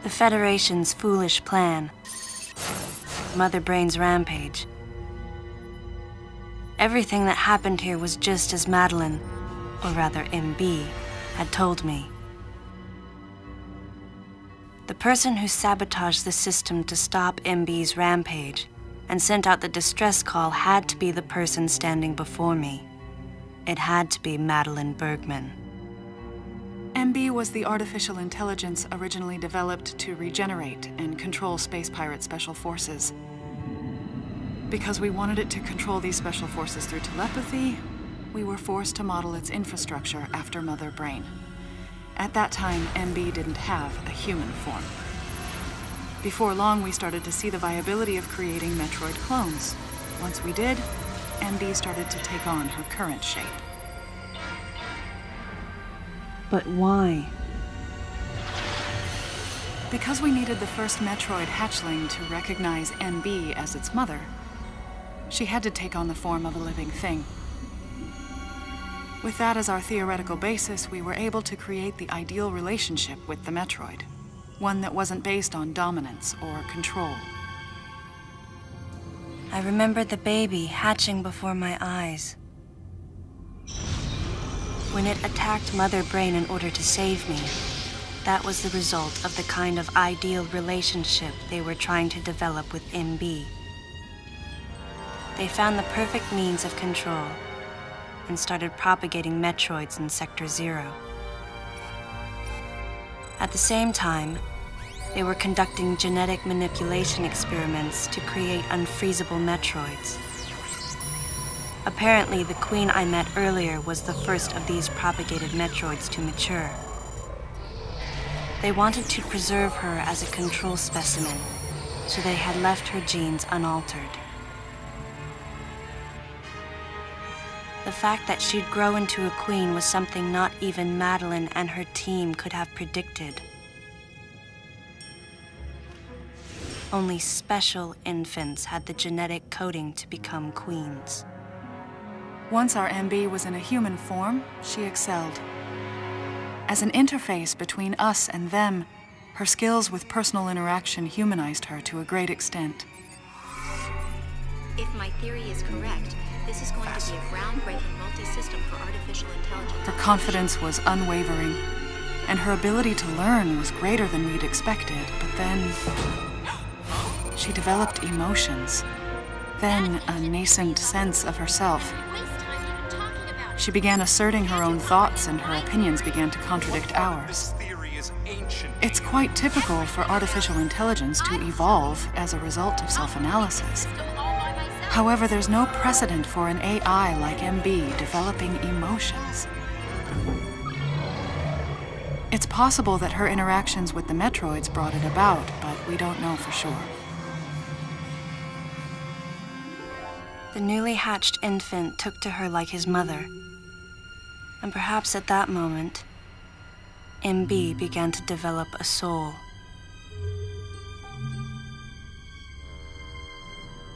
The Federation's foolish plan. Mother Brain's rampage. Everything that happened here was just as Madeline, or rather MB, had told me. The person who sabotaged the system to stop MB's rampage and sent out the distress call had to be the person standing before me. It had to be Madeline Bergman. MB was the artificial intelligence originally developed to regenerate and control Space Pirate Special Forces. Because we wanted it to control these special forces through telepathy, we were forced to model its infrastructure after Mother Brain. At that time, MB didn't have a human form. Before long, we started to see the viability of creating Metroid clones. Once we did, MB started to take on her current shape. But why? Because we needed the first Metroid hatchling to recognize MB as its mother, she had to take on the form of a living thing. With that as our theoretical basis, we were able to create the ideal relationship with the Metroid, one that wasn't based on dominance or control. I remembered the baby hatching before my eyes. When it attacked Mother Brain in order to save me, that was the result of the kind of ideal relationship they were trying to develop with MB. They found the perfect means of control and started propagating Metroids in Sector 0. At the same time, they were conducting genetic manipulation experiments to create unfreezable Metroids. Apparently, the queen I met earlier was the first of these propagated Metroids to mature. They wanted to preserve her as a control specimen, so they had left her genes unaltered. The fact that she'd grow into a queen was something not even Madeline and her team could have predicted. Only special infants had the genetic coding to become queens. Once our MB was in a human form, she excelled. As an interface between us and them, her skills with personal interaction humanized her to a great extent. If my theory is correct, this is going to be a groundbreaking multi-system for artificial intelligence. Her confidence was unwavering, and her ability to learn was greater than we'd expected, but then she developed emotions, then a nascent sense of herself. She began asserting her own thoughts, and her opinions began to contradict ours. It's quite typical for artificial intelligence to evolve as a result of self-analysis. However, there's no precedent for an AI like MB developing emotions. It's possible that her interactions with the Metroids brought it about, but we don't know for sure. The newly hatched infant took to her like his mother. And perhaps at that moment, MB began to develop a soul.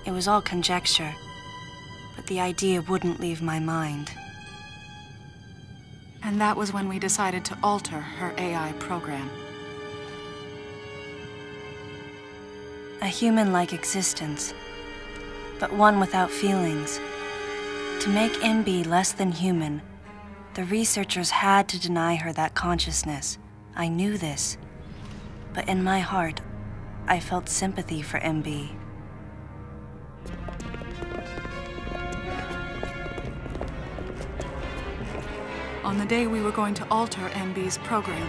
It was all conjecture, but the idea wouldn't leave my mind. And that was when we decided to alter her AI program. A human-like existence, but one without feelings. To make MB less than human, the researchers had to deny her that consciousness. I knew this, but in my heart, I felt sympathy for MB. On the day we were going to alter MB's program,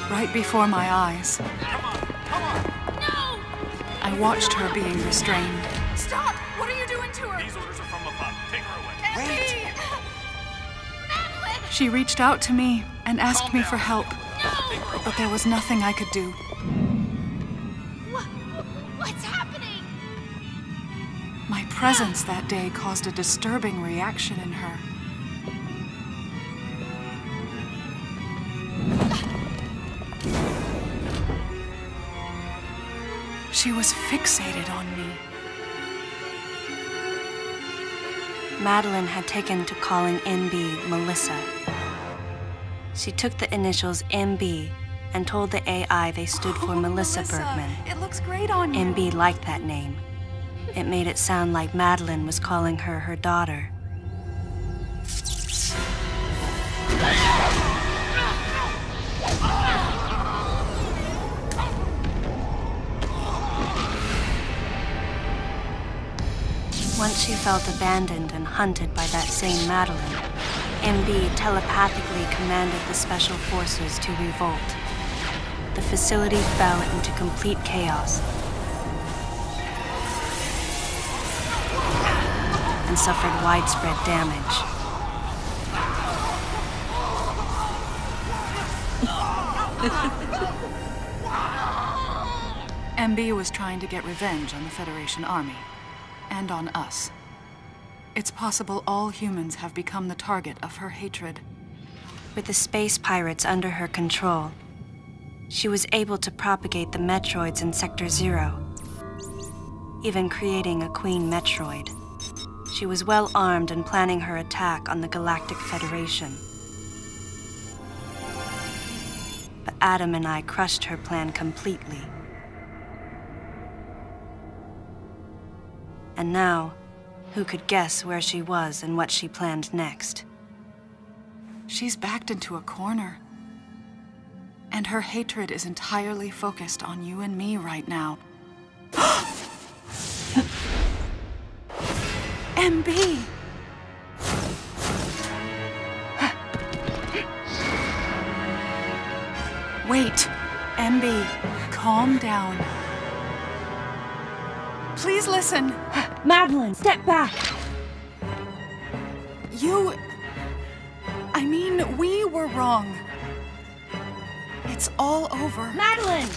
right before my eyes, I watched her being restrained. Stop! What are you doing to her? These orders are from above. Take her away. Wait! Madeline! She reached out to me and asked me for help, No! but there was nothing I could do. What's happening? My presence that day caused a disturbing reaction in her. She was fixated on me. Madeline had taken to calling MB Melissa. She took the initials MB and told the AI they stood for Melissa Bergman. It looks great on you. MB liked that name. It made it sound like Madeline was calling her her daughter. Once she felt abandoned and hunted by that same Madeline, MB telepathically commanded the Special Forces to revolt. The facility fell into complete chaos and suffered widespread damage. MB was trying to get revenge on the Federation Army. And on us. It's possible all humans have become the target of her hatred. With the space pirates under her control, she was able to propagate the Metroids in Sector 0, even creating a Queen Metroid. She was well armed and planning her attack on the Galactic Federation. But Adam and I crushed her plan completely. And now, who could guess where she was and what she planned next? She's backed into a corner. And her hatred is entirely focused on you and me right now. MB! Wait, MB, calm down. Please listen. Madeline, step back! I mean, we were wrong. It's all over. Madeline!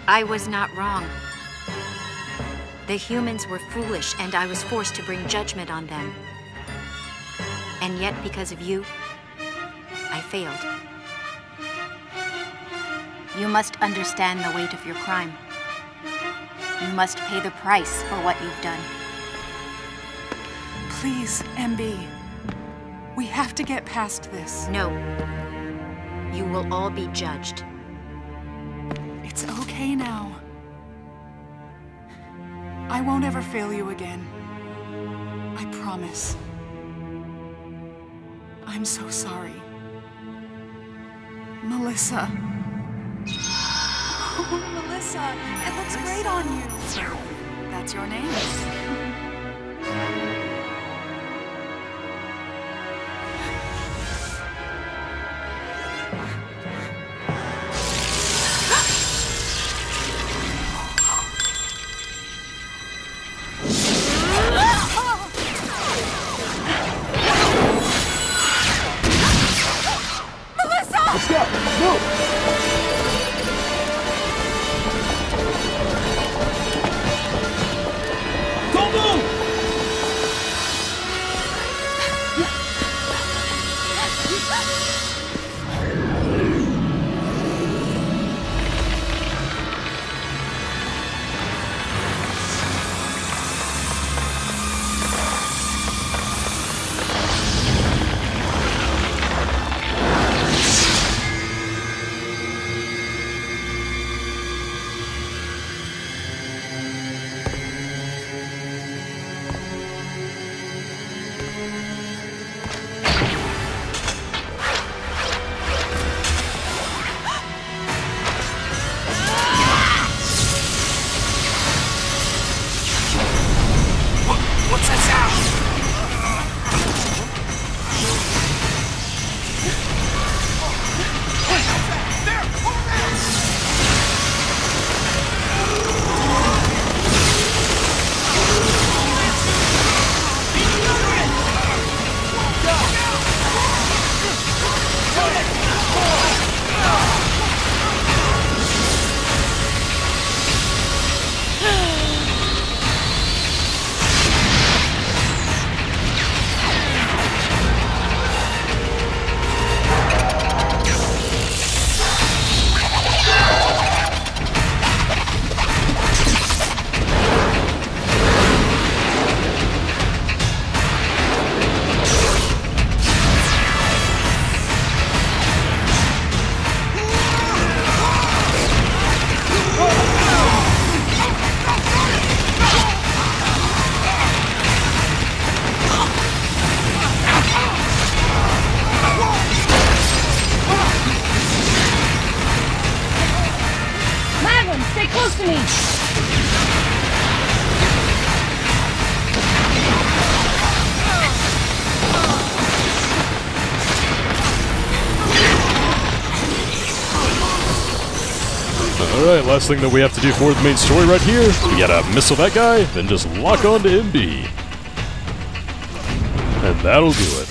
I was not wrong. The humans were foolish, and I was forced to bring judgment on them. And yet, because of you, I failed. You must understand the weight of your crime. You must pay the price for what you've done. Please, MB. We have to get past this. No. You will all be judged. It's okay now. I won't ever fail you again. I promise. I'm so sorry. Melissa. Oh, Melissa, it looks great on you. So, that's your name? Let's go! Move! Don't move! Alright, last thing that we have to do for the main story right here. We gotta missile that guy, then just lock on to MB. And that'll do it.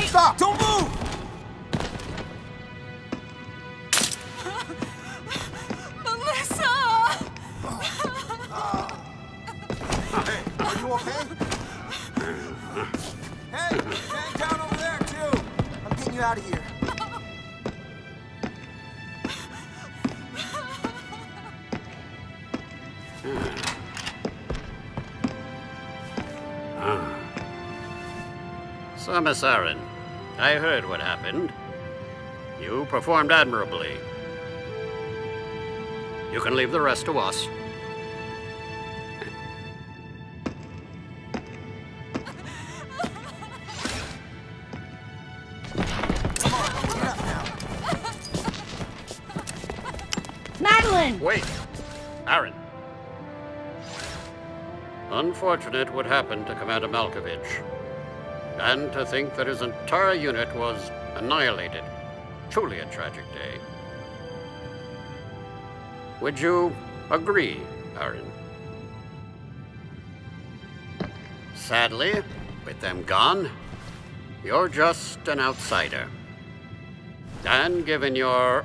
Stop! Don't move! Melissa! Hey, are you okay? Hey, hang down over there, too! I'm getting you out of here. So, Miss Aaron, I heard what happened. You performed admirably. You can leave the rest to us. Madeline! Wait, Aaron. Unfortunate what happened to Commander Malkovich. And to think that his entire unit was annihilated. Truly a tragic day. Would you agree, Aaron? Sadly, with them gone, you're just an outsider. And given your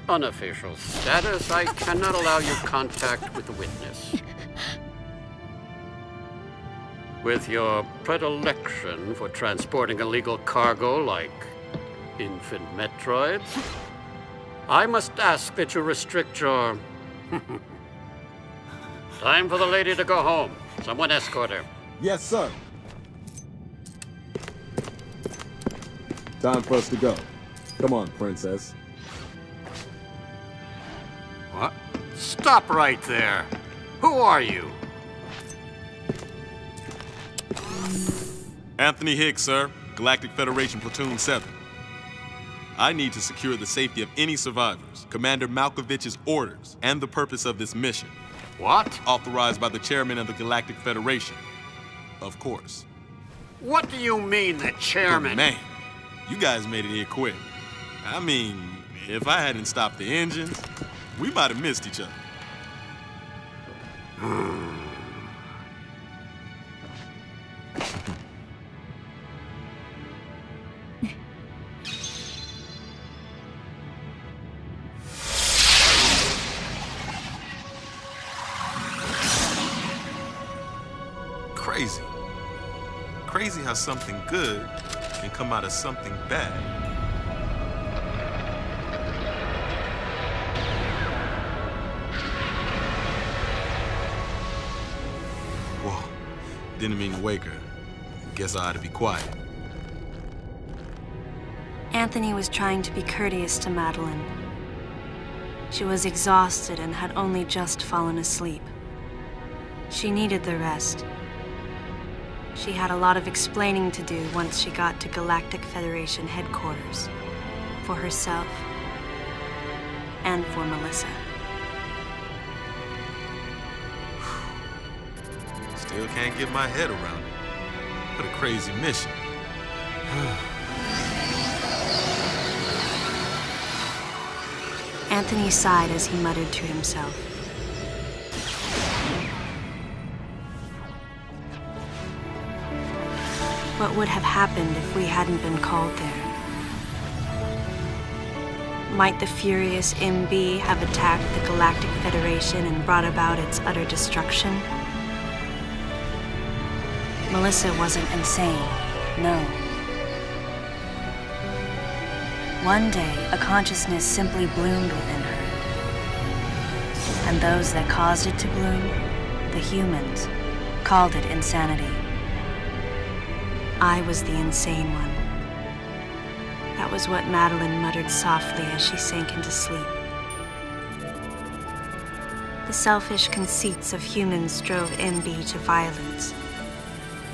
unofficial status, I cannot allow you contact with the witness. With your predilection for transporting illegal cargo like infant Metroids, I must ask that you restrict your... Time for the lady to go home. Someone escort her. Yes, sir. Time for us to go. Come on, princess. What? Stop right there. Who are you? Anthony Higgs, sir. Galactic Federation Platoon 7. I need to secure the safety of any survivors, Commander Malkovich's orders, and the purpose of this mission. What? Authorized by the chairman of the Galactic Federation. Of course. What do you mean, the chairman? Man, you guys made it here quick. I mean, if I hadn't stopped the engines, we might have missed each other. Crazy. Crazy how something good can come out of something bad. Whoa, didn't mean to wake her. Guess I ought to be quiet. Anthony was trying to be courteous to Madeline. She was exhausted and had only just fallen asleep. She needed the rest. She had a lot of explaining to do once she got to Galactic Federation headquarters. For herself. And for Melissa. Still can't get my head around it. What a crazy mission. Anthony sighed as he muttered to himself. What would have happened if we hadn't been called there? Might the furious MB have attacked the Galactic Federation and brought about its utter destruction? Melissa wasn't insane, no. One day, a consciousness simply bloomed within her. And those that caused it to bloom, the humans, called it insanity. I was the insane one. That was what Madeline muttered softly as she sank into sleep. The selfish conceits of humans drove MB to violence.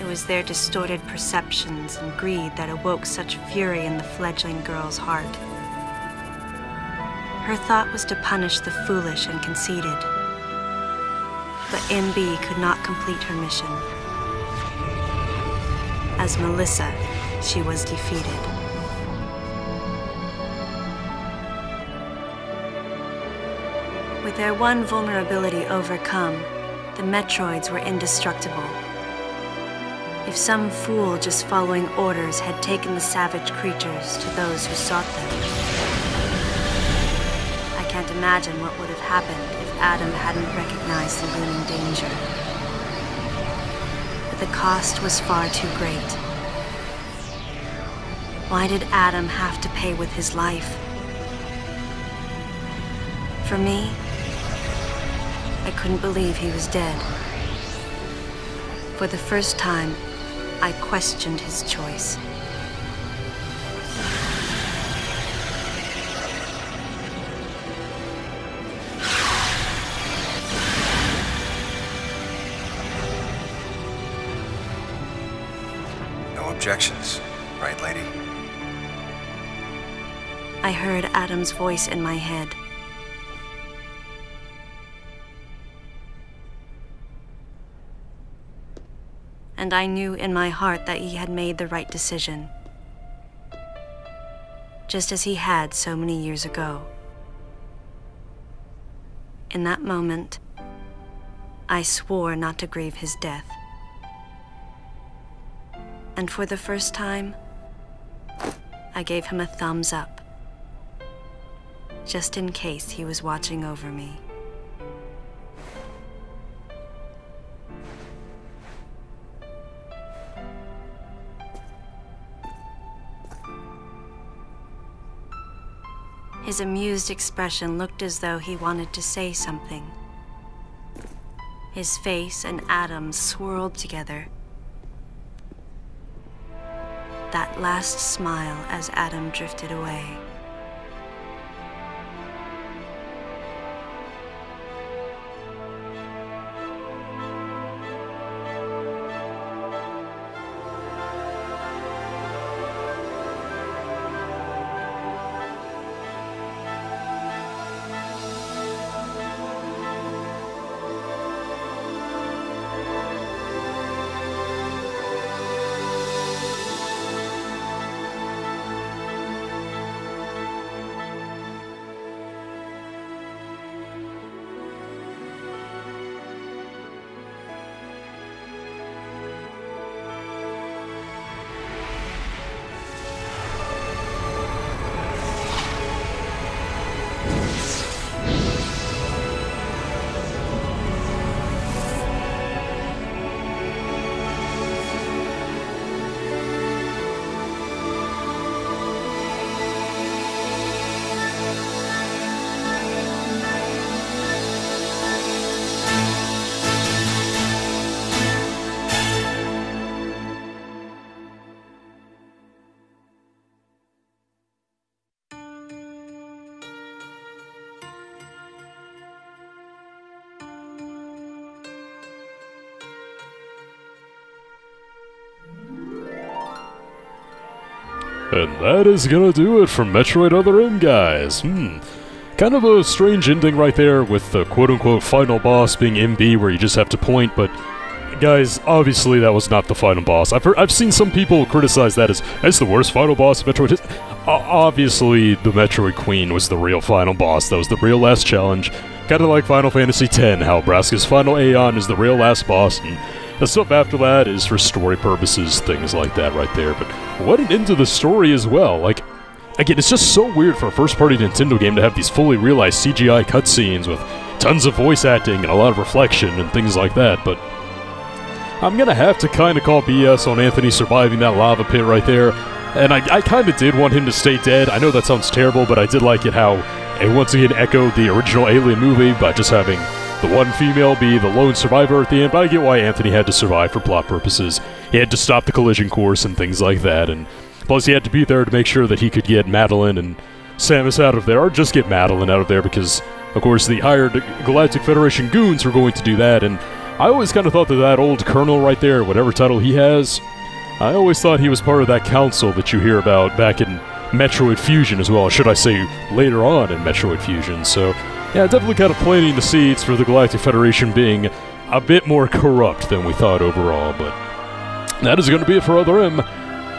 It was their distorted perceptions and greed that awoke such fury in the fledgling girl's heart. Her thought was to punish the foolish and conceited. But MB could not complete her mission. As Melissa, she was defeated. With their one vulnerability overcome, the Metroids were indestructible. If some fool just following orders had taken the savage creatures to those who sought them. I can't imagine what would have happened if Adam hadn't recognized the looming danger. But the cost was far too great. Why did Adam have to pay with his life? For me, I couldn't believe he was dead. For the first time, I questioned his choice. No objections, right, lady? I heard Adam's voice in my head. And I knew in my heart that he had made the right decision. Just as he had so many years ago. In that moment, I swore not to grieve his death. And for the first time, I gave him a thumbs up, just in case he was watching over me. His amused expression looked as though he wanted to say something. His face and Adam's swirled together. That last smile as Adam drifted away. And that is gonna do it for Metroid Other M, guys. Kind of a strange ending right there with the quote-unquote final boss being MB where you just have to point, but guys, obviously that was not the final boss. I've seen some people criticize that as the worst final boss of Metroid. Obviously, the Metroid Queen was the real final boss. That was the real last challenge. Kind of like Final Fantasy X, how Braska's final Aeon is the real last boss, and the stuff after that is for story purposes, things like that right there. But what an end to the story as well. Like, again, it's just so weird for a first-party Nintendo game to have these fully realized CGI cutscenes with tons of voice acting and a lot of reflection and things like that, but I'm gonna have to kind of call BS on Anthony surviving that lava pit right there. And I kind of did want him to stay dead. I know that sounds terrible, but I did like it how it once again echoed the original Alien movie by just having the one female be the lone survivor at the end. But I get why Anthony had to survive for plot purposes. He had to stop the collision course and things like that, and plus he had to be there to make sure that he could get Madeline and Samus out of there, or just get Madeline out of there, because, of course, the hired Galactic Federation goons were going to do that, and I always kind of thought that old colonel right there, whatever title he has, I always thought he was part of that council that you hear about back in Metroid Fusion as well, or should I say later on in Metroid Fusion. So, yeah, definitely kind of planting the seeds for the Galactic Federation being a bit more corrupt than we thought overall, but that is going to be it for Other M.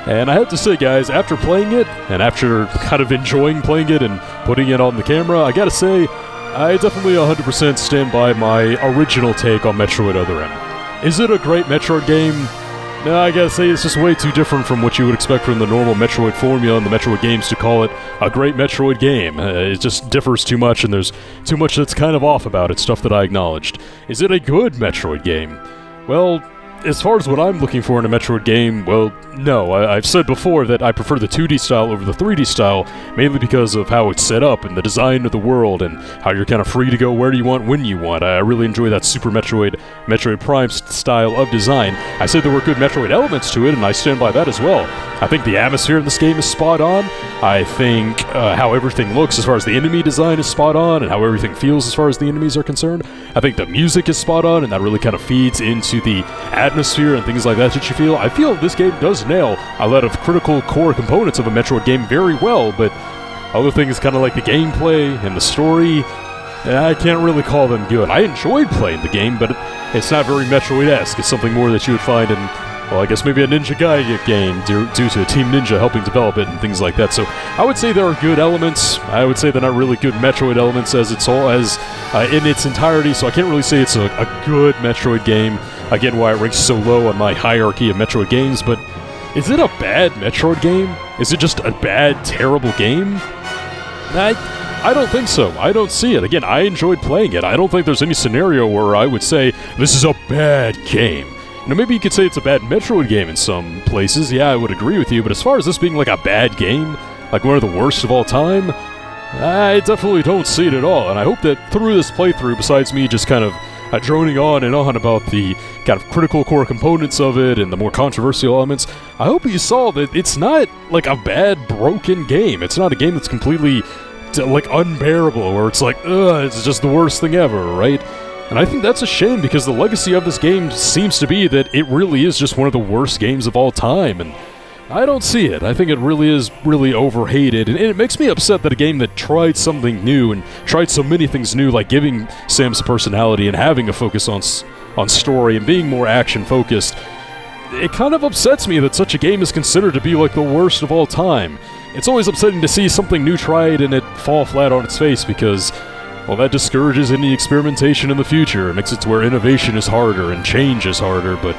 And I have to say, guys, after playing it, and after kind of enjoying playing it and putting it on the camera, I gotta say, I definitely 100% stand by my original take on Metroid Other M. Is it a great Metroid game? No, I gotta say it's just way too different from what you would expect from the normal Metroid formula and the Metroid games to call it a great Metroid game. It just differs too much, and there's too much that's kind of off about it, stuff that I acknowledged. Is it a good Metroid game? Well, as far as what I'm looking for in a Metroid game, well, no. I've said before that I prefer the 2D style over the 3D style, mainly because of how it's set up and the design of the world and how you're kind of free to go where you want, when you want. I really enjoy that Super Metroid, Metroid Prime style of design. I said there were good Metroid elements to it, and I stand by that as well. I think the atmosphere in this game is spot on. I think how everything looks as far as the enemy design is spot on, and how everything feels as far as the enemies are concerned. I think the music is spot on, and that really kind of feeds into the atmosphere and things like that you feel. I feel this game does nail a lot of critical core components of a Metroid game very well, but other things kind of like the gameplay and the story, I can't really call them good. I enjoyed playing the game, but it's not very Metroid-esque. It's something more that you would find in, well, I guess maybe a Ninja Gaiden game due to Team Ninja helping develop it and things like that. So I would say there are good elements. I would say they're not really good Metroid elements as it's all as in its entirety, so I can't really say it's a good Metroid game. Again, why it ranks so low on my hierarchy of Metroid games, but is it a bad Metroid game? Is it just a bad, terrible game? I don't think so. I don't see it. Again, I enjoyed playing it. I don't think there's any scenario where I would say, this is a bad game. You know, maybe you could say it's a bad Metroid game in some places. Yeah, I would agree with you, but as far as this being like a bad game, like one of the worst of all time, I definitely don't see it at all. And I hope that through this playthrough, besides me just kind of droning on and on about the kind of critical core components of it and the more controversial elements, I hope you saw that it's not like a bad, broken game. It's not a game that's completely like unbearable, where it's like, ugh, it's just the worst thing ever, right? And I think that's a shame, because the legacy of this game seems to be that it really is just one of the worst games of all time, and I don't see it. I think it really is really overhated, and it makes me upset that a game that tried something new and tried so many things new, like giving Samus a personality and having a focus on story and being more action-focused, it kind of upsets me that such a game is considered to be like the worst of all time. It's always upsetting to see something new tried and it fall flat on its face, because, well, that discourages any experimentation in the future. It makes it to where innovation is harder and change is harder, but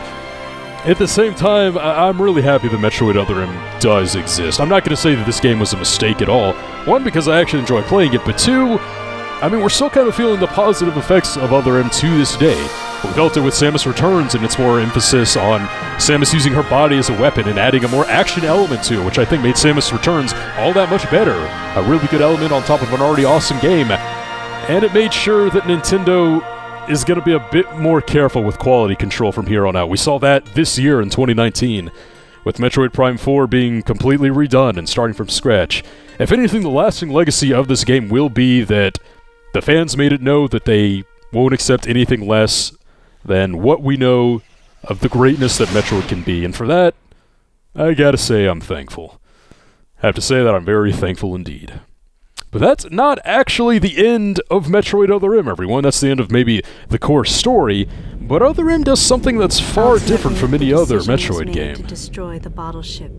at the same time, I'm really happy that Metroid Other M does exist. I'm not going to say that this game was a mistake at all. One, because I actually enjoy playing it, but two, I mean, we're still kind of feeling the positive effects of Other M to this day. We felt it with Samus Returns and its more emphasis on Samus using her body as a weapon and adding a more action element to it, which I think made Samus Returns all that much better. A really good element on top of an already awesome game. And it made sure that Nintendo is going to be a bit more careful with quality control from here on out. We saw that this year in 2019, with Metroid Prime 4 being completely redone and starting from scratch. If anything, the lasting legacy of this game will be that the fans made it know that they won't accept anything less than what we know of the greatness that Metroid can be, and for that, I gotta say I'm thankful. I have to say that I'm very thankful indeed. But that's not actually the end of Metroid Other M, everyone. That's the end of maybe the core story, But Other M does something that's far different from any other Metroid To game. destroy the bottle ship.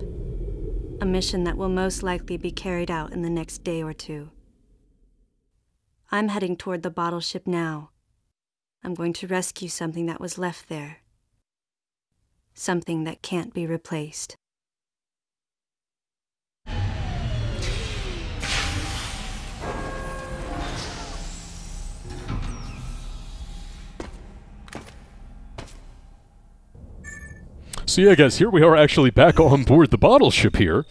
A mission that will most likely be carried out in the next day or two. I'm heading toward the bottle ship now. I'm going to rescue something that was left there. Something that can't be replaced. So yeah guys, here we are actually back on board the bottle ship here.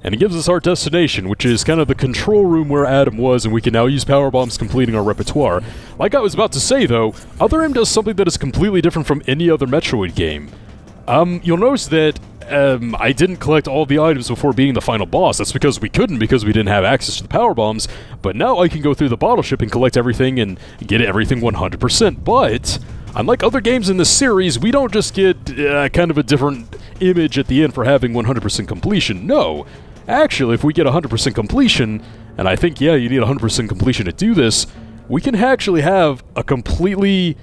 And it gives us our destination, which is kind of the control room where Adam was, and we can now use power bombs, completing our repertoire. Like I was about to say though, Other M does something that is completely different from any other Metroid game. You'll notice that I didn't collect all the items before being the final boss. That's because we couldn't, because we didn't have access to the power bombs. But now I can go through the bottle ship and collect everything and get everything 100%. But unlike other games in this series, we don't just get kind of a different image at the end for having 100% completion. No. Actually, if we get 100% completion, and I think, yeah, you need 100% completion to do this, we can actually have a completely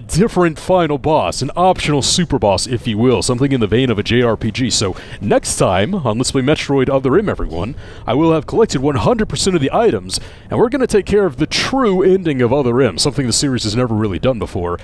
different final boss, an optional super boss, if you will, something in the vein of a JRPG. So next time on Let's Play Metroid Other M, everyone, I will have collected 100% of the items, and we're going to take care of the true ending of Other M, something the series has never really done before.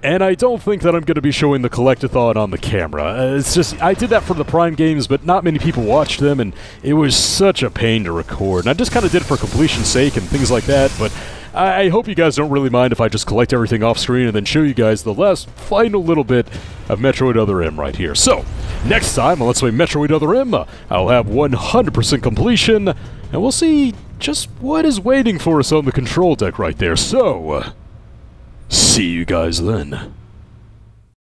And I don't think that I'm going to be showing the Collectathon on the camera. It's just, I did that for the Prime games, but not many people watched them, and it was such a pain to record. And I just kind of did it for completion's sake and things like that, but I hope you guys don't really mind if I just collect everything off screen and then show you guys the last final little bit of Metroid Other M right here. So, next time on Let's Play Metroid Other M, I'll have 100% completion, and we'll see just what is waiting for us on the control deck right there. So, see you guys then.